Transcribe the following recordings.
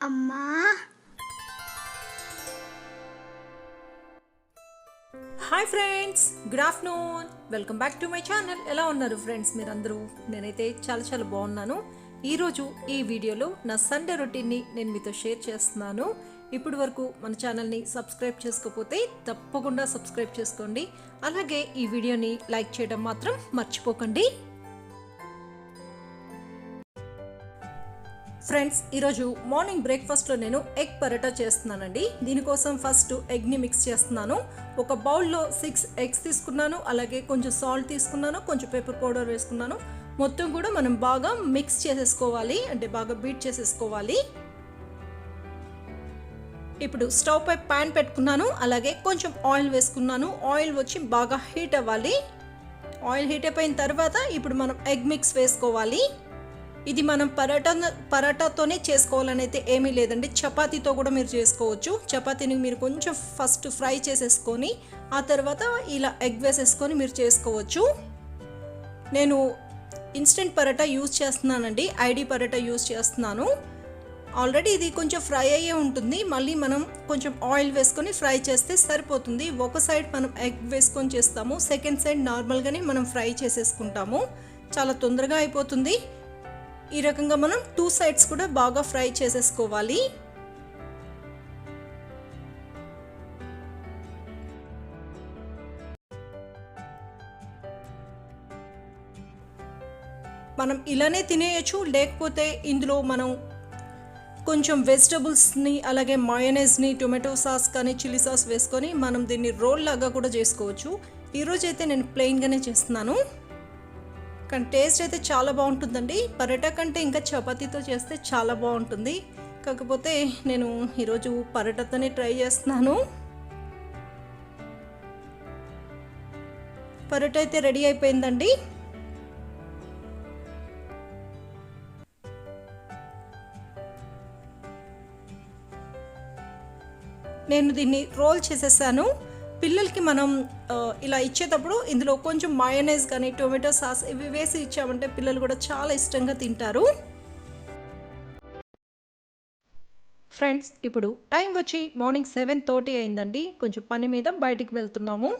అమ్మా. Hi friends, good afternoon. Welcome back to my channel. ఎలా ఉన్నారు ఫ్రెండ్స్ మీరందరూ? నేనైతే చాలా బాగున్నాను. ఈరోజు ఈ వీడియోలో నా సండే రొటీన్ని నేను మీతో షేర్ చేస్తున్నాను. ఇప్పటి వరకు మన ఛానల్ని సబ్స్క్రైబ్ చేసుకోకపోతే తప్పకుండా సబ్స్క్రైబ్ చేసుకోండి. అలాగే ఈ వీడియోని లైక్ చేయడం మాత్రం మర్చిపోకండి. ఫ్రెండ్స్, ఈరోజు మార్నింగ్ బ్రేక్ఫాస్ట్లో నేను ఎగ్ పరోటా చేస్తున్నానండి. దీనికోసం ఫస్ట్ ఎగ్ని మిక్స్ చేస్తున్నాను. ఒక బౌల్లో 6 ఎగ్స్ తీసుకున్నాను. అలాగే కొంచెం సాల్ట్ తీసుకున్నాను, కొంచెం పెప్పర్ పౌడర్ వేసుకున్నాను. మొత్తం కూడా మనం బాగా మిక్స్ చేసేసుకోవాలి, అంటే బాగా బీట్ చేసేసుకోవాలి. ఇప్పుడు స్టవ్ పై ప్యాన్ పెట్టుకున్నాను. అలాగే కొంచెం ఆయిల్ వేసుకున్నాను. ఆయిల్ వచ్చి బాగా హీట్ అవ్వాలి. ఆయిల్ హీట్ అయిపోయిన తర్వాత ఇప్పుడు మనం ఎగ్ మిక్స్ వేసుకోవాలి. ఇది మనం పరాటాతోనే చేసుకోవాలని అయితే ఏమీ లేదండి, చపాతీతో కూడా మీరు చేసుకోవచ్చు. చపాతీని మీరు కొంచెం ఫస్ట్ ఫ్రై చేసేసుకొని ఆ తర్వాత ఇలా ఎగ్ వేసేసుకొని మీరు చేసుకోవచ్చు. నేను ఇన్స్టెంట్ పరాటా యూజ్ చేస్తున్నానండి, ఐడి పరాటా యూజ్ చేస్తున్నాను. ఆల్రెడీ ఇది కొంచెం ఫ్రై అయ్యే ఉంటుంది. మళ్ళీ మనం కొంచెం ఆయిల్ వేసుకొని ఫ్రై చేస్తే సరిపోతుంది. ఒక సైడ్ మనం ఎగ్ వేసుకొని చేస్తాము, సెకండ్ సైడ్ నార్మల్గానే మనం ఫ్రై చేసేసుకుంటాము. చాలా తొందరగా అయిపోతుంది. ఈ రకంగా మనం 2 సైడ్స్ కూడా బాగా ఫ్రై చేసేసుకోవాలి. మనం ఇలానే తినేయచ్చు, లేకపోతే ఇందులో మనం కొంచెం వెజిటబుల్స్ని అలాగే మయోనైజ్ని, టొమాటో సాస్ కానీ చిల్లీ సాస్ వేసుకొని మనం దీన్ని రోల్ లాగా కూడా చేసుకోవచ్చు. ఈరోజైతే నేను ప్లెయిన్గానే చేస్తున్నాను, కానీ టేస్ట్ అయితే చాలా బాగుంటుందండి. పరోటా కంటే ఇంకా చపాతీతో చేస్తే చాలా బాగుంటుంది. కాకపోతే నేను ఈరోజు పరోటాతోనే ట్రై చేస్తున్నాను. పరోటా అయితే రెడీ అయిపోయిందండి. నేను దీన్ని రోల్ చేసేసాను. పిల్లలకి మనం ఇలా ఇచ్చేటప్పుడు ఇందులో కొంచెం మయోనైజ్ కానీ టొమాటో సాస్ ఇవి వేసి ఇచ్చామంటే పిల్లలు కూడా చాలా ఇష్టంగా తింటారు. ఫ్రెండ్స్, ఇప్పుడు టైం వచ్చి మార్నింగ్ 7:30 అయిందండి. కొంచెం పని మీద బయటికి వెళ్తున్నాము.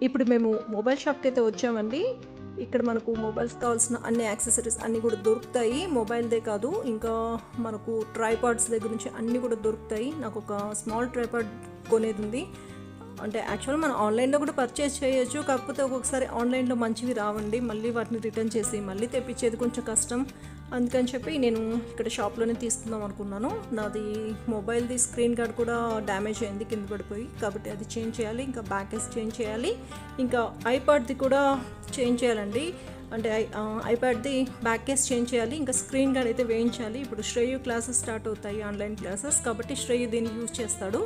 ఇప్పుడు మేము మొబైల్ షాప్కి అయితే వచ్చామండి. ఇక్కడ మనకు మొబైల్స్ కావాల్సిన అన్ని యాక్సెసరీస్ అన్నీ కూడా దొరుకుతాయి. మొబైల్దే కాదు, ఇంకా మనకు ట్రైపాడ్స్ దగ్గర నుంచి అన్నీ కూడా దొరుకుతాయి. నాకు ఒక స్మాల్ ట్రైపాడ్ కొనేది ఉంది. అంటే యాక్చువల్ మనం ఆన్లైన్లో కూడా పర్చేస్ చేయొచ్చు, కాకపోతే ఒక్కొక్కసారి ఆన్లైన్లో మంచివి రావండి, మళ్ళీ వాటిని రిటర్న్ చేసి మళ్ళీ తెప్పించేది కొంచెం కష్టం. అందుకని చెప్పి నేను ఇక్కడ షాప్లోనే తీసుకుందాం అనుకున్నాను. నాది మొబైల్ది స్క్రీన్ గార్డ్ కూడా డ్యామేజ్ అయింది కింద పడిపోయి, కాబట్టి అది చేంజ్ చేయాలి. ఇంకా బ్యాక్ కేస్ చేంజ్ చేయాలి, ఇంకా ఐప్యాడ్ది కూడా చేంజ్ చేయాలండి. అంటే ఐప్యాడ్ది బ్యాక్ కేస్ చేంజ్ చేయాలి, ఇంకా స్క్రీన్ గార్డ్ అయితే వేయించాలి. ఇప్పుడు శ్రేయు క్లాసెస్ స్టార్ట్ అవుతాయి, ఆన్లైన్ క్లాసెస్, కాబట్టి శ్రేయు దీన్ని యూజ్ చేస్తాడు.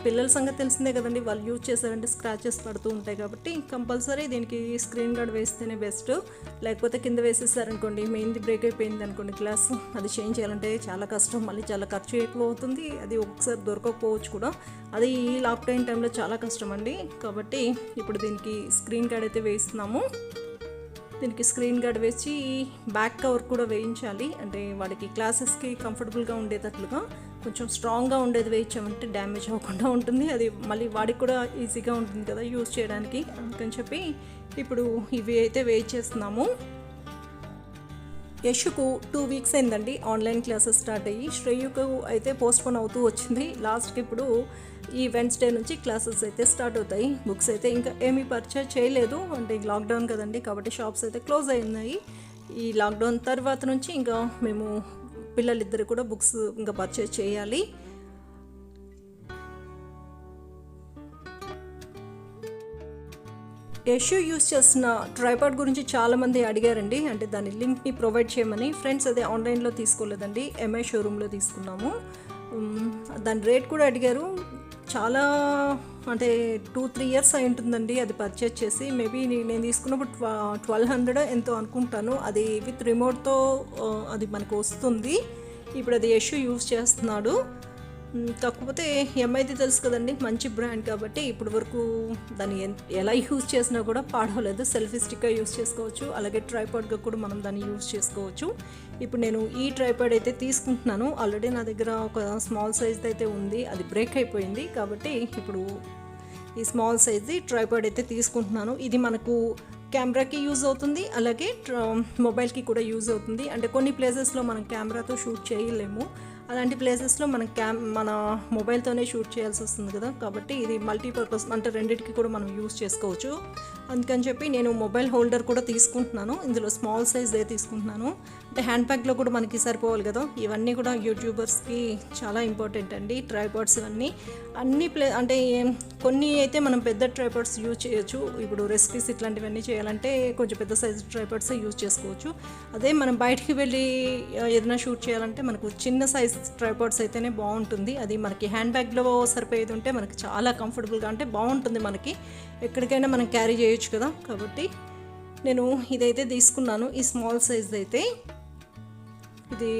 పిల్లల సంగతి తెలిసిందే కదండి, వాళ్ళు యూజ్ చేశారంటే స్క్రాచెస్ పడుతూ ఉంటాయి, కాబట్టి కంపల్సరీ దీనికి స్క్రీన్ గార్డ్ వేస్తేనే బెస్ట్. లేకపోతే కింద వేసేసారనుకోండి, మెయిన్ది బ్రేక్ అయిపోయింది అనుకోండి గ్లాస్, అది చేంజ్ చేయాలంటే చాలా కష్టం, మళ్ళీ చాలా ఖర్చు ఎక్కువ అవుతుంది, అది ఒక్కసారి దొరకకపోవచ్చు కూడా. అది ఈ లాక్డౌన్ టైంలో చాలా కష్టం అండి. కాబట్టి ఇప్పుడు దీనికి స్క్రీన్ గార్డ్ అయితే వేస్తున్నాము. దీనికి స్క్రీన్ గార్డ్ వేసి బ్యాక్ కవర్ కూడా వేయించాలి. అంటే వాడికి క్లాసెస్కి కంఫర్టబుల్గా ఉండేటట్లుగా కొంచెం స్ట్రాంగ్గా ఉండేది వేయించామంటే డ్యామేజ్ అవ్వకుండా ఉంటుంది, అది మళ్ళీ వాడికి కూడా ఈజీగా ఉంటుంది కదా యూజ్ చేయడానికి. అందుకని చెప్పి ఇప్పుడు ఇవి అయితే వేయించేస్తున్నాము. యశుకు 2 వీక్స్ అయిందండి ఆన్లైన్ క్లాసెస్ స్టార్ట్ అయ్యి. శ్రేయుకు అయితే పోస్ట్పోన్ అవుతూ వచ్చింది. లాస్ట్కి ఇప్పుడు ఈ వెన్స్డే నుంచి క్లాసెస్ అయితే స్టార్ట్ అవుతాయి. బుక్స్ అయితే ఇంకా ఏమీ పర్చేజ్ చేయలేదు, అంటే లాక్డౌన్ కదండి, కాబట్టి షాప్స్ అయితే క్లోజ్ అయినాయి. ఈ లాక్డౌన్ తర్వాత నుంచి ఇంకా మేము పిల్లలిద్దరు కూడా బుక్స్ ఇంకా పర్చేజ్ చేయాలి. యశు యూస్ చేసిన ట్రైపాడ్ గురించి చాలామంది అడిగారండి, అంటే దాని లింక్ని ప్రొవైడ్ చేయమని. ఫ్రెండ్స్ అదే ఆన్లైన్లో తీసుకోలేదండి, ఎంఐ షోరూంలో తీసుకున్నాము. దాని రేట్ కూడా అడిగారు. చాలా అంటే 2-3 ఇయర్స్ అయి ఉంటుందండి అది పర్చేజ్ చేసి. మేబీ నేను తీసుకున్నప్పుడు 1200 ఎంతో అనుకుంటాను. అది విత్ రిమోట్తో అది మనకు వస్తుంది. ఇప్పుడు అది యశు యూస్ చేస్తున్నాడు. కాకపోతే ఎంఐది తెలుసు కదండి, మంచి బ్రాండ్, కాబట్టి ఇప్పటి వరకు దాన్ని ఎలా యూజ్ చేసినా కూడా పాడవలేదు. సెల్ఫీ స్టిక్గా యూజ్ చేసుకోవచ్చు, అలాగే ట్రైపాడ్గా కూడా మనం దాన్ని యూజ్ చేసుకోవచ్చు. ఇప్పుడు నేను ఈ ట్రైపాడ్ అయితే తీసుకుంటున్నాను. ఆల్రెడీ నా దగ్గర ఒక స్మాల్ సైజ్ అయితే ఉంది, అది బ్రేక్ అయిపోయింది, కాబట్టి ఇప్పుడు ఈ స్మాల్ సైజ్ది ట్రైపాడ్ అయితే తీసుకుంటున్నాను. ఇది మనకు కెమెరాకి యూజ్ అవుతుంది, అలాగే మొబైల్కి కూడా యూజ్ అవుతుంది. అంటే కొన్ని ప్లేసెస్లో మనం కెమెరాతో షూట్ చేయలేము, అలాంటి ప్లేసెస్లో మనం మన మొబైల్తోనే షూట్ చేయాల్సి వస్తుంది కదా, కాబట్టి ఇది మల్టీపర్పస్, అంటే రెండింటికి కూడా మనం యూజ్ చేసుకోవచ్చు. అందుకని చెప్పి నేను మొబైల్ హోల్డర్ కూడా తీసుకుంటున్నాను. ఇందులో స్మాల్ సైజ్దే తీసుకుంటున్నాను, అంటే హ్యాండ్ బ్యాగ్లో కూడా మనకి సరిపోవాలి కదా. ఇవన్నీ కూడా యూట్యూబర్స్కి చాలా ఇంపార్టెంట్ అండి, ట్రైపాడ్స్ ఇవన్నీ. అన్ని అంటే కొన్ని అయితే మనం పెద్ద ట్రైపాడ్స్ యూజ్ చేయొచ్చు. ఇప్పుడు రెసిపీస్ ఇట్లాంటివన్నీ చేయాలంటే కొంచెం పెద్ద సైజ్ ట్రైపాడ్స్ యూజ్ చేసుకోవచ్చు. అదే మనం బయటికి వెళ్ళి ఏదైనా షూట్ చేయాలంటే మనకు చిన్న సైజ్ ట్రైపాడ్స్ అయితేనే బాగుంటుంది. అది మనకి హ్యాండ్ బ్యాగ్లో సరిపోయేది ఉంటే మనకి చాలా కంఫర్టబుల్గా, అంటే బాగుంటుంది, మనకి ఎక్కడికైనా మనం క్యారీ చేయొచ్చు కదా. కాబట్టి నేను ఇదైతే తీసుకున్నాను, ఈ స్మాల్ సైజ్ అయితే. ఇది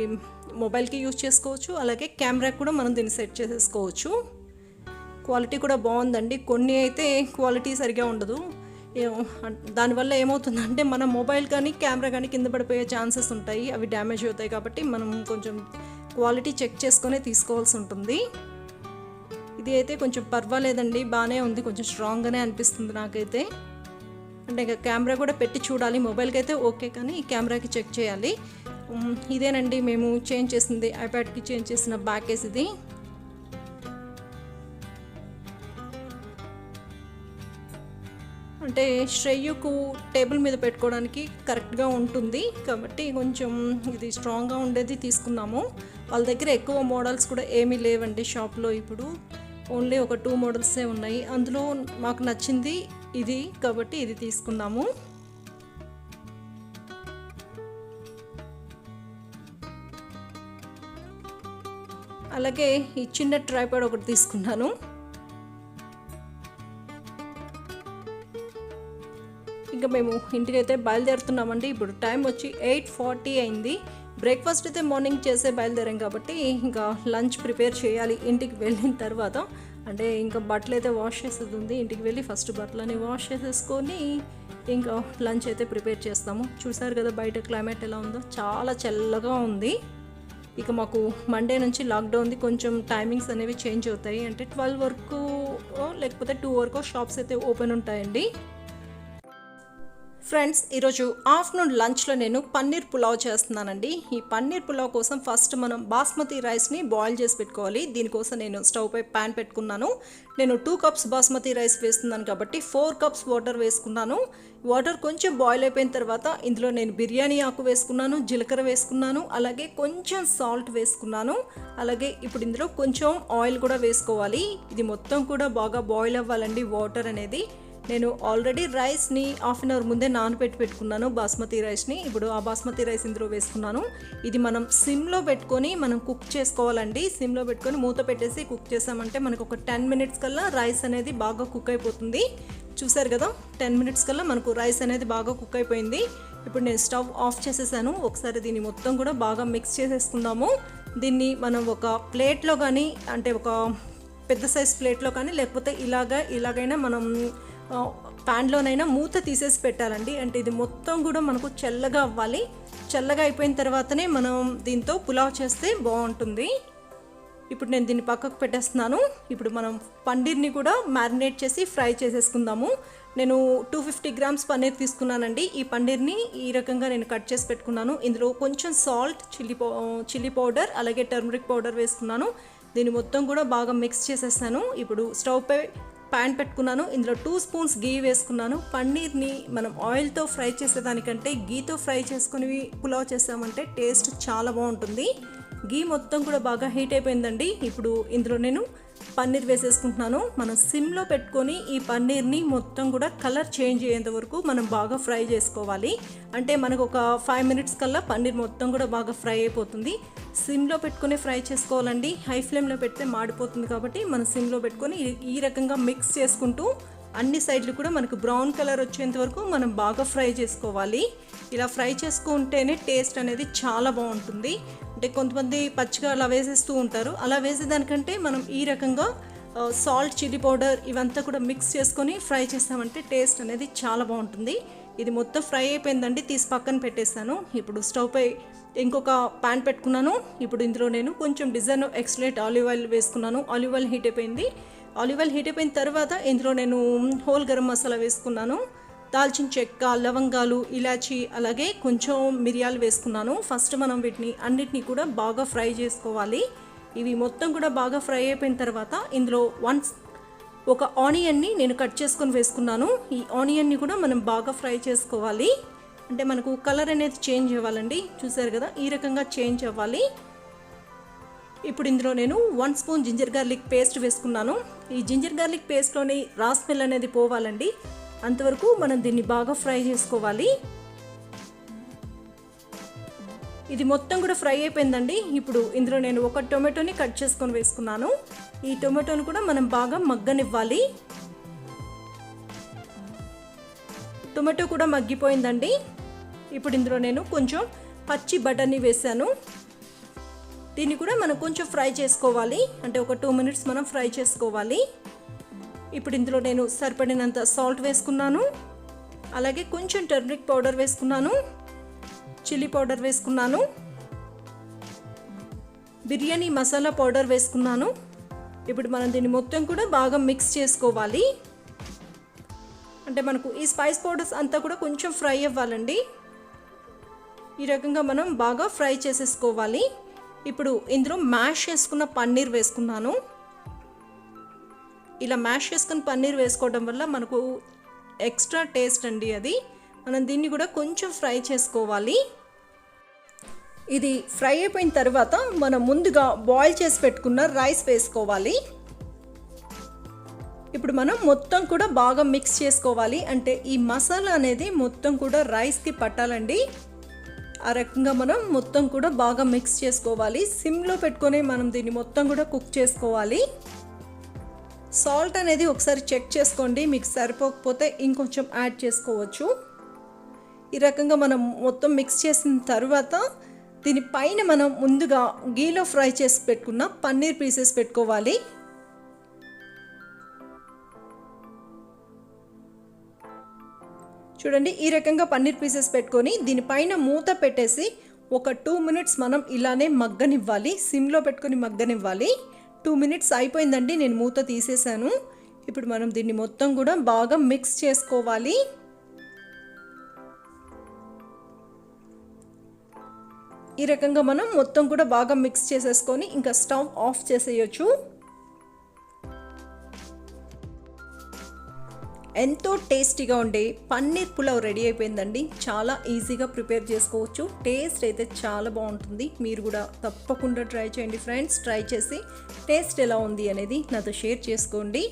మొబైల్కి యూజ్ చేసుకోవచ్చు, అలాగే కెమెరాకి కూడా మనం దీన్ని సెట్ చేసేసుకోవచ్చు. క్వాలిటీ కూడా బాగుందండి. కొన్ని అయితే క్వాలిటీ సరిగా ఉండదు, దానివల్ల ఏమవుతుందంటే మన మొబైల్ కానీ కెమెరా కానీ కింద పడిపోయే ఛాన్సెస్ ఉంటాయి, అవి డ్యామేజ్ అవుతాయి. కాబట్టి మనం కొంచెం క్వాలిటీ చెక్ చేసుకొని తీసుకోవాల్సి ఉంటుంది. ఇది అయితే కొంచెం పర్వాలేదండి, బాగానే ఉంది, కొంచెం స్ట్రాంగ్గానే అనిపిస్తుంది నాకైతే. అంటే ఇంకా కెమెరా కూడా పెట్టి చూడాలి, మొబైల్కి అయితే ఓకే, కానీ ఈ కెమెరాకి చెక్ చేయాలి. ఇదేనండి మేము చేంజ్ చేసింది, ఐప్యాడ్కి చేంజ్ చేసిన బ్యాక్ కేస్ ఇది. అంటే శ్రేయుకు టేబుల్ మీద పెట్టుకోవడానికి కరెక్ట్గా ఉంటుంది, కాబట్టి కొంచెం ఇది స్ట్రాంగ్గా ఉండేది తీసుకున్నాము. వాళ్ళ దగ్గర ఎక్కువ మోడల్స్ కూడా ఏమీ లేవండి షాప్లో. ఇప్పుడు ఓన్లీ ఒక 2 మోడల్సే ఉన్నాయి, అందులో మాకు నచ్చింది ఇది, కాబట్టి ఇది తీసుకున్నాము. అలాగే ఈ చిన్న ట్రైపాడ్ ఒకటి తీసుకున్నాను. ఇంకా మేము ఇంటికైతే బయలుదేరుతున్నామండి. ఇప్పుడు టైం వచ్చి 8:40 అయింది. బ్రేక్ఫాస్ట్ అయితే మార్నింగ్ చేసే బయలుదేరాం, కాబట్టి ఇంకా లంచ్ ప్రిపేర్ చేయాలి ఇంటికి వెళ్ళిన తర్వాత. అంటే ఇంకా బట్టలు అయితే వాష్ చేసేది ఉంది, ఇంటికి వెళ్ళి ఫస్ట్ బట్టలని వాష్ చేసేసుకొని ఇంకా లంచ్ అయితే ప్రిపేర్ చేస్తాము. చూసారు కదా బయట క్లైమేట్ ఎలా ఉందో, చాలా చల్లగా ఉంది. ఇక మాకు మండే నుంచి లాక్డౌన్ది కొంచెం టైమింగ్స్ అనేవి చేంజ్ అవుతాయి, అంటే 12 వరకు లేకపోతే 2 వరకు షాప్స్ అయితే ఓపెన్ ఉంటాయండి. ఫ్రెండ్స్, ఈరోజు ఆఫ్టర్నూన్ లంచ్లో నేను పన్నీర్ పులావ్ చేస్తున్నానండి. ఈ పన్నీర్ పులావ్ కోసం ఫస్ట్ మనం బాస్మతి రైస్ని బాయిల్ చేసి పెట్టుకోవాలి. దీనికోసం నేను స్టవ్ పై ప్యాన్ పెట్టుకున్నాను. నేను 2 కప్స్ బాస్మతి రైస్ వేస్తున్నాను కాబట్టి 4 కప్స్ వాటర్ వేసుకున్నాను. వాటర్ కొంచెం బాయిల్ అయిపోయిన తర్వాత ఇందులో నేను బిర్యానీ ఆకు వేసుకున్నాను, జీలకర్ర వేసుకున్నాను, అలాగే కొంచెం సాల్ట్ వేసుకున్నాను. అలాగే ఇప్పుడు ఇందులో కొంచెం ఆయిల్ కూడా వేసుకోవాలి. ఇది మొత్తం కూడా బాగా బాయిల్ అవ్వాలండి వాటర్ అనేది. నేను ఆల్రెడీ రైస్ని హాఫ్ అన్ అవర్ ముందే నానబెట్టి పెట్టుకున్నాను బాస్మతి రైస్ని. ఇప్పుడు ఆ బాస్మతి రైస్ ఇందులో వేసుకున్నాను. ఇది మనం సిమ్లో పెట్టుకొని మనం కుక్ చేసుకోవాలండి. సిమ్లో పెట్టుకొని మూత పెట్టేసి కుక్ చేసామంటే మనకు ఒక 10 మినిట్స్ కల్లా రైస్ అనేది బాగా కుక్ అయిపోతుంది. చూసారు కదా, 10 మినిట్స్ కల్లా మనకు రైస్ అనేది బాగా కుక్ అయిపోయింది. ఇప్పుడు నేను స్టవ్ ఆఫ్ చేసేసాను. ఒకసారి దీన్ని మొత్తం కూడా బాగా మిక్స్ చేసేసుకుందాము. దీన్ని మనం ఒక ప్లేట్లో కానీ, అంటే ఒక పెద్ద సైజ్ ప్లేట్లో కానీ, లేకపోతే ఇలాగైనా మనం ప్యాన్లోనైనా మూత తీసేసి పెట్టాలండి. అంటే ఇది మొత్తం కూడా మనకు చల్లగా అవ్వాలి. చల్లగా అయిపోయిన తర్వాతనే మనం దీంతో పులావ్ చేస్తే బాగుంటుంది. ఇప్పుడు నేను దీన్ని పక్కకు పెట్టేస్తున్నాను. ఇప్పుడు మనం పన్నీర్ని కూడా మ్యారినేట్ చేసి ఫ్రై చేసేసుకుందాము. నేను 250 గ్రామ్స్ పన్నీర్ తీసుకున్నానండి. ఈ పన్నీర్ని ఈ రకంగా నేను కట్ చేసి పెట్టుకున్నాను. ఇందులో కొంచెం సాల్ట్, చిల్లీ పౌడర్, అలాగే టర్మరిక్ పౌడర్ వేసుకున్నాను. దీన్ని మొత్తం కూడా బాగా మిక్స్ చేసేస్తాను. ఇప్పుడు స్టవ్ పై ప్యాన్ పెట్టుకున్నాను. ఇందులో 2 స్పూన్స్ గీ వేసుకున్నాను. పన్నీర్ని మనం ఆయిల్తో ఫ్రై చేసేదానికంటే గీతో ఫ్రై చేసుకుని పులావ్ చేసామంటే టేస్ట్ చాలా బాగుంటుంది. గీ మొత్తం కూడా బాగా హీట్ అయిపోయిందండి. ఇప్పుడు ఇందులో నేను పన్నీర్ వేసేసుకుంటున్నాను. మనం సిమ్లో పెట్టుకొని ఈ పన్నీర్ని మొత్తం కూడా కలర్ చేంజ్ అయ్యేంత వరకు మనం బాగా ఫ్రై చేసుకోవాలి. అంటే మనకు ఒక 5 మినిట్స్ కల్లా పన్నీర్ మొత్తం కూడా బాగా ఫ్రై అయిపోతుంది. సిమ్లో పెట్టుకొని ఫ్రై చేసుకోవాలండి. హై ఫ్లేమ్లో పెడితే మాడిపోతుంది కాబట్టి మనం సిమ్లో పెట్టుకొని ఈ రకంగా మిక్స్ చేసుకుంటూ అన్ని సైడ్లు కూడా మనకు బ్రౌన్ కలర్ వచ్చేంత వరకు మనం బాగా ఫ్రై చేసుకోవాలి. ఇలా ఫ్రై చేసుకుంటేనే టేస్ట్ అనేది చాలా బాగుంటుంది. అంటే కొంతమంది పచ్చిగా అలా వేసేస్తూ ఉంటారు. అలా వేసేదానికంటే మనం ఈ రకంగా సాల్ట్, చిల్లీ పౌడర్ ఇవంతా కూడా మిక్స్ చేసుకొని ఫ్రై చేస్తామంటే టేస్ట్ అనేది చాలా బాగుంటుంది. ఇది మొత్తం ఫ్రై అయిపోయిందండి. తీసి పక్కన పెట్టేస్తాను. ఇప్పుడు స్టవ్ పై ఇంకొక ప్యాన్ పెట్టుకున్నాను. ఇప్పుడు ఇందులో నేను కొంచెం డిజైన్ ఎక్స్ట్రేట్ ఆలివ్ ఆయిల్ వేసుకున్నాను. ఆలివ్ ఆయిల్ హీట్ అయిపోయింది. ఆలివ్ ఆయిల్ హీట్ అయిపోయిన తర్వాత ఇందులో నేను హోల్ గరం మసాలా వేసుకున్నాను. దాల్చిన చెక్క, లవంగాలు, ఇలాచి, అలాగే కొంచెం మిరియాలు వేసుకున్నాను. ఫస్ట్ మనం వీటిని అన్నిటినీ కూడా బాగా ఫ్రై చేసుకోవాలి. ఇవి మొత్తం కూడా బాగా ఫ్రై అయిపోయిన తర్వాత ఇందులో ఒక ఆనియన్ని నేను కట్ చేసుకొని వేసుకున్నాను. ఈ ఆనియన్ని కూడా మనం బాగా ఫ్రై చేసుకోవాలి. అంటే మనకు కలర్ అనేది చేంజ్ అవ్వాలండి. చూసారు కదా, ఈ రకంగా చేంజ్ అవ్వాలి. ఇప్పుడు ఇందులో నేను 1 స్పూన్ జింజర్ గార్లిక్ పేస్ట్ వేసుకున్నాను. ఈ జింజర్ గార్లిక్ పేస్ట్లోని రా స్మెల్ అనేది పోవాలండి. అంతవరకు మనం దీన్ని బాగా ఫ్రై చేసుకోవాలి. ఇది మొత్తం కూడా ఫ్రై అయిపోయిందండి. ఇప్పుడు ఇందులో నేను ఒక టొమాటోని కట్ చేసుకొని వేసుకున్నాను. ఈ టొమాటోని కూడా మనం బాగా మగ్గనివ్వాలి. టొమాటో కూడా మగ్గిపోయిందండి. ఇప్పుడు ఇందులో నేను కొంచెం పచ్చి బఠానీ వేసాను. దీన్ని కూడా మనం కొంచెం ఫ్రై చేసుకోవాలి. అంటే ఒక 2 మినిట్స్ మనం ఫ్రై చేసుకోవాలి. ఇప్పుడు ఇందులో నేను సరిపడినంత సాల్ట్ వేసుకున్నాను. అలాగే కొంచెం టర్మరిక్ పౌడర్ వేసుకున్నాను, చిల్లీ పౌడర్ వేసుకున్నాను, బిర్యానీ మసాలా పౌడర్ వేసుకున్నాను. ఇప్పుడు మనం దీన్ని మొత్తం కూడా బాగా మిక్స్ చేసుకోవాలి. అంటే మనకు ఈ స్పైస్ పౌడర్స్ అంతా కూడా కొంచెం ఫ్రై అవ్వాలండి. ఈ రకంగా మనం బాగా ఫ్రై చేసేసుకోవాలి. ఇప్పుడు ఇందులో మ్యాష్ చేసుకున్న పన్నీర్ వేసుకున్నాను. ఇలా మ్యాష్ చేసుకున్న పన్నీర్ వేసుకోవడం వల్ల మనకు ఎక్స్ట్రా టేస్ట్ అండి అది. మనం దీన్ని కూడా కొంచెం ఫ్రై చేసుకోవాలి. ఇది ఫ్రై అయిపోయిన తర్వాత మనం ముందుగా బాయిల్ చేసి పెట్టుకున్న రైస్ వేసుకోవాలి. ఇప్పుడు మనం మొత్తం కూడా బాగా మిక్స్ చేసుకోవాలి. అంటే ఈ మసాలా అనేది మొత్తం కూడా రైస్కి పట్టాలండి. ఆ రకంగా మనం మొత్తం కూడా బాగా మిక్స్ చేసుకోవాలి. సిమ్లో పెట్టుకొని మనం దీన్ని మొత్తం కూడా కుక్ చేసుకోవాలి. సాల్ట్ అనేది ఒకసారి చెక్ చేసుకోండి. మీకు సరిపోకపోతే ఇంకొంచెం యాడ్ చేసుకోవచ్చు. ఈ రకంగా మనం మొత్తం మిక్స్ చేసిన తర్వాత దీనిపైన మనం ముందుగా గీలో ఫ్రై చేసి పెట్టుకున్న పన్నీర్ పీసెస్ పెట్టుకోవాలి. చూడండి, ఈ రకంగా పన్నీర్ పీసెస్ పెట్టుకొని దీనిపైన మూత పెట్టేసి ఒక 2 మినిట్స్ మనం ఇలానే మగ్గనివ్వాలి. సిమ్లో పెట్టుకొని మగ్గనివ్వాలి. 2 మినిట్స్ అయిపోయిందండి. నేను మూత తీసేసాను. ఇప్పుడు మనం దీన్ని మొత్తం కూడా బాగా మిక్స్ చేసుకోవాలి. ఈ రకంగా మనం మొత్తం కూడా బాగా మిక్స్ చేసేసుకొని ఇంకా స్టవ్ ఆఫ్ చేసేయచ్చు. ఎంతో టేస్టీగా ఉండే పన్నీర్ పులావ్ రెడీ అయిపోయిందండి. చాలా ఈజీగా ప్రిపేర్ చేసుకోవచ్చు. టేస్ట్ అయితే చాలా బాగుంటుంది. మీరు కూడా తప్పకుండా ట్రై చేయండి ఫ్రెండ్స్. ట్రై చేసి టేస్ట్ ఎలా ఉంది అనేది నాతో షేర్ చేసుకోండి.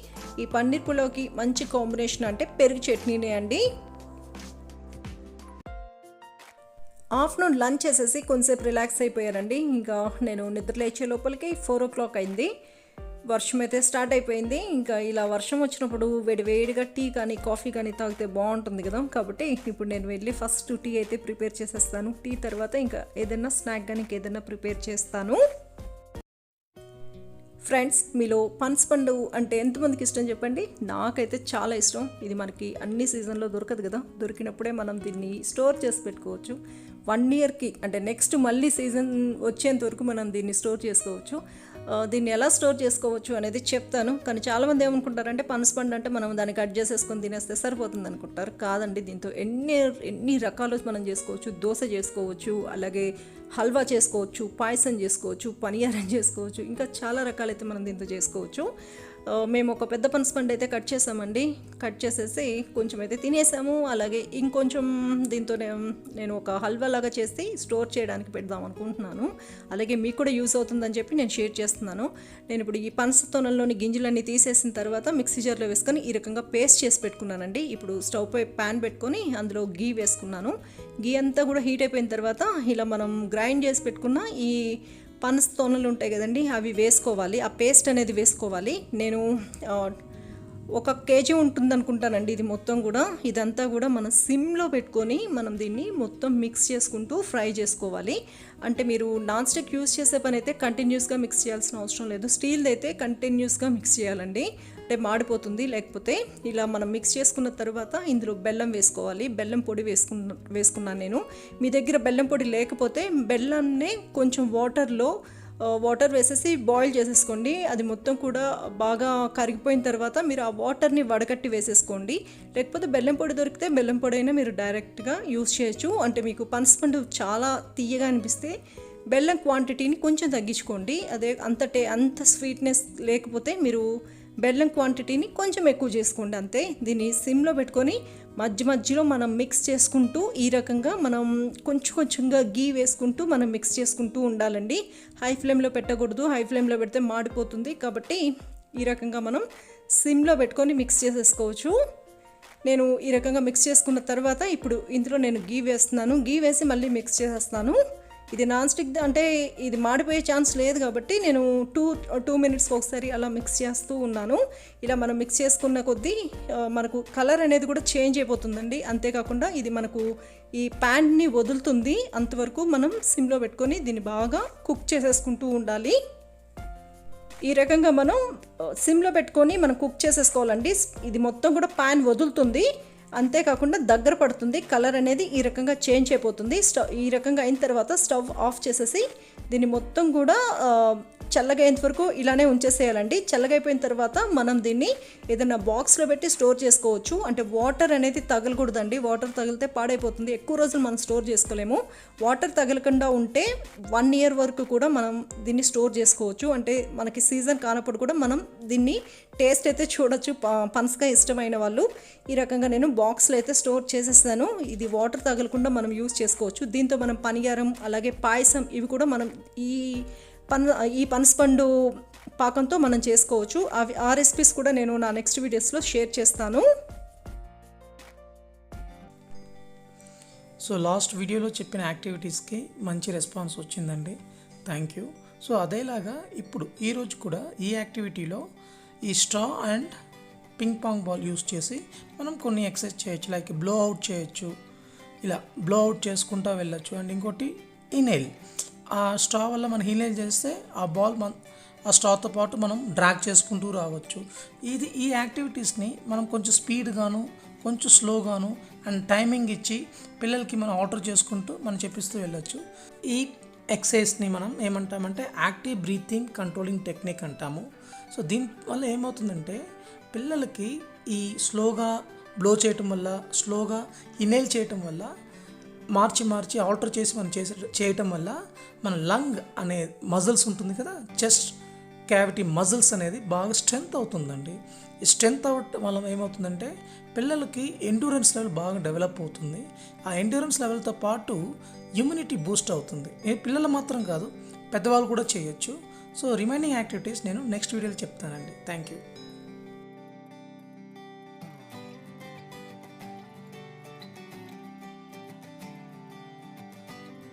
ఈ పన్నీర్ పులావ్కి మంచి కాంబినేషన్ అంటే పెరుగు చట్నీనే అండి. ఆఫ్టర్నూన్ లంచ్ చేసేసి కొంచెంసేపు రిలాక్స్ అయిపోయారండి. ఇంకా నేను నిద్ర లేచే లోపలికి 4 o'clock అయింది. వర్షం అయితే స్టార్ట్ అయిపోయింది. ఇంకా ఇలా వర్షం వచ్చినప్పుడు వేడివేడిగా టీ కానీ కాఫీ కానీ తాగితే బాగుంటుంది కదా. కాబట్టి ఇప్పుడు నేను వెళ్ళి ఫస్ట్ టీ అయితే ప్రిపేర్ చేసేస్తాను. టీ తర్వాత ఇంకా ఏదైనా స్నాక్ కానీ ఇంకేదైనా ప్రిపేర్ చేస్తాను. ఫ్రెండ్స్, మీలో పనసపండు అంటే ఎంతమందికి ఇష్టం చెప్పండి. నాకైతే చాలా ఇష్టం. ఇది మనకి అన్ని సీజన్లో దొరకదు కదా. దొరికినప్పుడే మనం దీన్ని స్టోర్ చేసి పెట్టుకోవచ్చు. 1 yearకి అంటే నెక్స్ట్ మళ్ళీ సీజన్ వచ్చేంత వరకు మనం దీన్ని స్టోర్ చేసుకోవచ్చు. దీన్ని ఎలా స్టోర్ చేసుకోవచ్చు అనేది చెప్తాను. కానీ చాలామంది ఏమనుకుంటారంటే పనసపండు అంటే మనం దాన్ని కట్ చేసేసుకొని తినేస్తే సరిపోతుంది అనుకుంటారు. కాదండి, దీంతో ఎన్ని రకాలు మనం చేసుకోవచ్చు. దోశ చేసుకోవచ్చు, అలాగే హల్వా చేసుకోవచ్చు, పాయసం చేసుకోవచ్చు, పనియారం చేసుకోవచ్చు, ఇంకా చాలా రకాలైతే మనం దీంతో చేసుకోవచ్చు. మేము ఒక పెద్ద పనసపండు అయితే కట్ చేసామండి. కట్ చేసేసి కొంచెం అయితే తినేసాము. అలాగే ఇంకొంచెం దీంతో నేను ఒక హల్వా లాగా చేసి స్టోర్ చేయడానికి పెడదాం అనుకుంటున్నాను. అలాగే మీకు కూడా యూస్ అవుతుందని చెప్పి నేను షేర్ చేస్తున్నాను. నేను ఇప్పుడు ఈ పనస తొనల్లోని గింజలన్నీ తీసేసిన తర్వాత మిక్సీ జార్లో వేసుకొని ఈ రకంగా పేస్ట్ చేసి పెట్టుకున్నానండి. ఇప్పుడు స్టవ్ పై ప్యాన్ పెట్టుకొని అందులో గీ వేసుకున్నాను. గీ అంతా కూడా హీట్ అయిపోయిన తర్వాత ఇలా మనం గ్రైండ్ చేసి పెట్టుకున్న ఈ పనస తొనలు ఉంటాయి కదండి, అవి వేసుకోవాలి. ఆ పేస్ట్ అనేది వేసుకోవాలి. నేను 1 kg ఉంటుంది అనుకుంటానండి ఇది మొత్తం కూడా. ఇదంతా కూడా మనం సిమ్లో పెట్టుకొని మనం దీన్ని మొత్తం మిక్స్ చేసుకుంటూ ఫ్రై చేసుకోవాలి. అంటే మీరు నాన్ స్టిక్ యూస్ చేసే పని అయితే కంటిన్యూస్గా మిక్స్ చేయాల్సిన అవసరం లేదు. స్టీల్ది అయితే కంటిన్యూస్గా మిక్స్ చేయాలండి, అంటే మాడిపోతుంది. లేకపోతే ఇలా మనం మిక్స్ చేసుకున్న తర్వాత ఇందులో బెల్లం వేసుకోవాలి. బెల్లం పొడి వేసుకున్నాను నేను. మీ దగ్గర బెల్లం పొడి లేకపోతే బెల్లాన్ని కొంచెం వాటర్ వేసేసి బాయిల్ చేసేసుకోండి. అది మొత్తం కూడా బాగా కరిగిపోయిన తర్వాత మీరు ఆ వాటర్ని వడగట్టి వేసేసుకోండి. లేకపోతే బెల్లం పొడి దొరికితే బెల్లం పొడి అయినా మీరు డైరెక్ట్గా యూస్ చేయొచ్చు. అంటే మీకు పనసపండు చాలా తీయగా అనిపిస్తే బెల్లం క్వాంటిటీని కొంచెం తగ్గించుకోండి. అదే అంత స్వీట్నెస్ లేకపోతే మీరు బెల్లం క్వాంటిటీని కొంచెం ఎక్కువ చేసుకోండి అంతే. దీన్ని సిమ్లో పెట్టుకొని మధ్యలో మనం మిక్స్ చేసుకుంటూ ఈ రకంగా మనం కొంచెంగా గీ వేసుకుంటూ మనం మిక్స్ చేసుకుంటూ ఉండాలండి. హై ఫ్లేమ్లో పెట్టకూడదు. హై ఫ్లేమ్లో పెడితే మాడిపోతుంది. కాబట్టి ఈ రకంగా మనం సిమ్లో పెట్టుకొని మిక్స్ చేసేసుకోవచ్చు. నేను ఈ రకంగా మిక్స్ చేసుకున్న తర్వాత ఇప్పుడు ఇందులో నేను గీ వేస్తున్నాను. గీ వేసి మళ్ళీ మిక్స్ చేసేస్తాను. ఇది నాన్ స్టిక్ అంటే ఇది మాడిపోయే ఛాన్స్ లేదు కాబట్టి నేను 2 minutes ఒకసారి అలా మిక్స్ చేస్తూ ఉన్నాను. ఇలా మనం మిక్స్ చేసుకున్న కొద్దీ మనకు కలర్ అనేది కూడా చేంజ్ అయిపోతుందండి. అంతేకాకుండా ఇది మనకు ఈ ప్యాన్ని వదులుతుంది. అంతవరకు మనం సిమ్లో పెట్టుకొని దీన్ని బాగా కుక్ చేసేసుకుంటూ ఉండాలి. ఈ రకంగా మనం సిమ్లో పెట్టుకొని మనం కుక్ చేసేసుకోవాలండి. ఇది మొత్తం కూడా ప్యాన్ వదులుతుంది. అంతేకాకుండా దగ్గర పడుతుంది. కలర్ అనేది ఈ రకంగా చేంజ్ అయిపోతుంది. ఈ రకంగా అయిన తర్వాత స్టవ్ ఆఫ్ చేసేసి దీన్ని మొత్తం కూడా చల్లగయ్యేంత వరకు ఇలానే ఉంచేసేయాలండి. చల్లగైపోయిన తర్వాత మనం దీన్ని ఏదైనా బాక్స్లో పెట్టి స్టోర్ చేసుకోవచ్చు. అంటే వాటర్ అనేది తగలకూడదండి. వాటర్ తగిలితే పాడైపోతుంది. ఎక్కువ రోజులు మనం స్టోర్ చేసుకోలేము. వాటర్ తగలకుండా ఉంటే 1 year వరకు కూడా మనం దీన్ని స్టోర్ చేసుకోవచ్చు. అంటే మనకి సీజన్ కానప్పుడు కూడా మనం దీన్ని టేస్ట్ అయితే చూడొచ్చు. పనసకాయ ఇష్టమైన వాళ్ళు ఈ రకంగా నేను బాక్స్లో అయితే స్టోర్ చేసేస్తాను. ఇది వాటర్ తగలకుండా మనం యూస్ చేసుకోవచ్చు. దీంతో మనం పనియారం అలాగే పాయసం ఇవి కూడా మనం ఈ పనసపండు పాకంతో మనం చేసుకోవచ్చు. ఆ రెసిపీస్ కూడా నేను నా నెక్స్ట్ వీడియోస్లో షేర్ చేస్తాను. సో లాస్ట్ వీడియోలో చెప్పిన యాక్టివిటీస్కి మంచి రెస్పాన్స్ వచ్చిందండి. Thank you. సో అదేలాగా ఇప్పుడు ఈరోజు కూడా ఈ యాక్టివిటీలో ఈ straw and ping pong ball use చేసి మనం కొన్ని ఎక్సర్సైజ్ చేయొచ్చు. లైక్ బ్లో అవుట్ చేయొచ్చు. ఇలా బ్లో అవుట్ చేసుకుంటూ వెళ్ళొచ్చు. అండ్ ఇంకోటి ఇన్హేల్. ఆ స్ట్రా వల్ల మనం ఇన్హేల్ చేస్తే ఆ బాల్ ఆ స్ట్రాతో పాటు మనం డ్రాగ్ చేసుకుంటూ రావచ్చు. ఈ యాక్టివిటీస్ని మనం కొంచెం స్పీడ్గాను కొంచెం స్లోగాను అండ్ టైమింగ్ ఇచ్చి పిల్లలకి మనం ఆర్డర్ చేసుకుంటూ మనం చెప్పిస్తూ వెళ్ళొచ్చు. ఈ ఎక్సర్సైజ్ని మనం ఏమంటామంటే యాక్టివ్ బ్రీతింగ్ కంట్రోలింగ్ టెక్నిక్ అంటాము. సో దీనివల్ల ఏమవుతుందంటే పిల్లలకి ఈ స్లోగా బ్లో చేయటం వల్ల స్లోగా ఇన్హేల్ చేయటం వల్ల మార్చి ఆల్టర్ చేసి మనం చేయటం వల్ల మన లంగ్ అనే మజిల్స్ ఉంటుంది కదా, చెస్ట్ క్యావిటీ మజిల్స్ అనేది బాగా స్ట్రెంగ్త్ అవుతుందండి. ఈ స్ట్రెంగ్త్ అవటం వల్ల ఏమవుతుందంటే పిల్లలకి ఎండ్యూరెన్స్ లెవెల్ బాగా డెవలప్ అవుతుంది. ఆ ఎండ్యూరెన్స్ లెవెల్తో పాటు ఇమ్యూనిటీ బూస్ట్ అవుతుంది. పిల్లలు మాత్రం కాదు, పెద్దవాళ్ళు కూడా చేయొచ్చు. సో రిమైనింగ్ యాక్టివిటీస్ నేను నెక్స్ట్ వీడియోలో చెప్తానండి. Thank you.